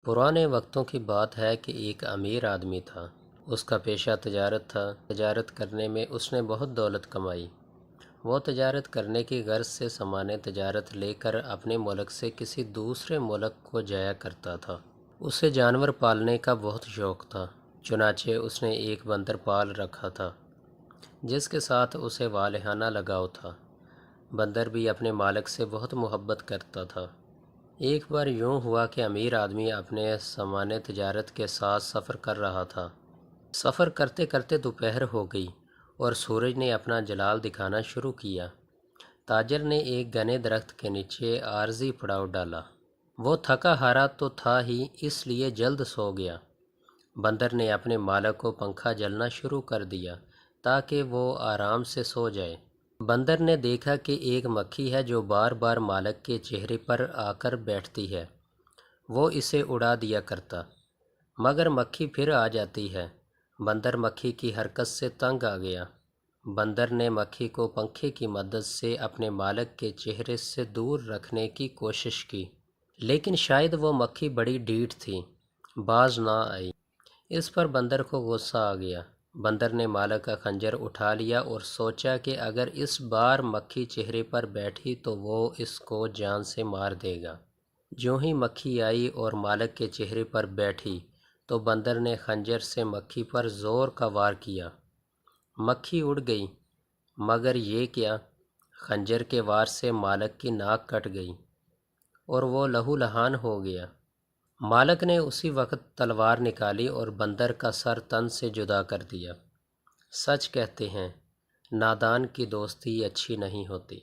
پرانے وقتوں کی بات ہے کہ ایک امیر آدمی تھا۔ اس کا پیشہ تجارت تھا۔ تجارت کرنے میں اس نے بہت دولت کمائی۔ وہ تجارت کرنے کی غرض سے سامان تجارت لے کر اپنے ملک سے کسی دوسرے ملک کو جایا کرتا تھا۔ اسے جانور پالنے کا بہت شوق تھا، چنانچہ اس نے ایک بندر پال رکھا تھا جس کے ساتھ اسے والہانہ لگاؤ تھا۔ بندر بھی اپنے مالک سے بہت محبت کرتا تھا۔ ایک بار یوں ہوا کہ امیر آدمی اپنے سامان تجارت کے ساتھ سفر کر رہا تھا۔ سفر کرتے کرتے دوپہر ہو گئی اور سورج نے اپنا جلال دکھانا شروع کیا۔ تاجر نے ایک گھنے درخت کے نیچے عارضی پڑاؤ ڈالا۔ وہ تھکا ہارا تو تھا ہی، اس لیے جلد سو گیا۔ بندر نے اپنے مالک کو پنکھا جلنا شروع کر دیا تاکہ وہ آرام سے سو جائے۔ بندر نے دیکھا کہ ایک مکھی ہے جو بار بار مالک کے چہرے پر آ کر بیٹھتی ہے۔ وہ اسے اڑا دیا کرتا، مگر مکھی پھر آ جاتی ہے۔ بندر مکھی کی حرکت سے تنگ آ گیا۔ بندر نے مکھی کو پنکھے کی مدد سے اپنے مالک کے چہرے سے دور رکھنے کی کوشش کی، لیکن شاید وہ مکھی بڑی ڈھیٹ تھی، باز نہ آئی۔ اس پر بندر کو غصہ آ گیا۔ بندر نے مالک کا خنجر اٹھا لیا اور سوچا کہ اگر اس بار مکھی چہرے پر بیٹھی تو وہ اس کو جان سے مار دے گا۔ جوں ہی مکھی آئی اور مالک کے چہرے پر بیٹھی تو بندر نے خنجر سے مکھی پر زور کا وار کیا۔ مکھی اڑ گئی، مگر یہ کیا، خنجر کے وار سے مالک کی ناک کٹ گئی اور وہ لہو لہان ہو گیا۔ مالک نے اسی وقت تلوار نکالی اور بندر کا سر تن سے جدا کر دیا۔ سچ کہتے ہیں، نادان کی دوستی اچھی نہیں ہوتی۔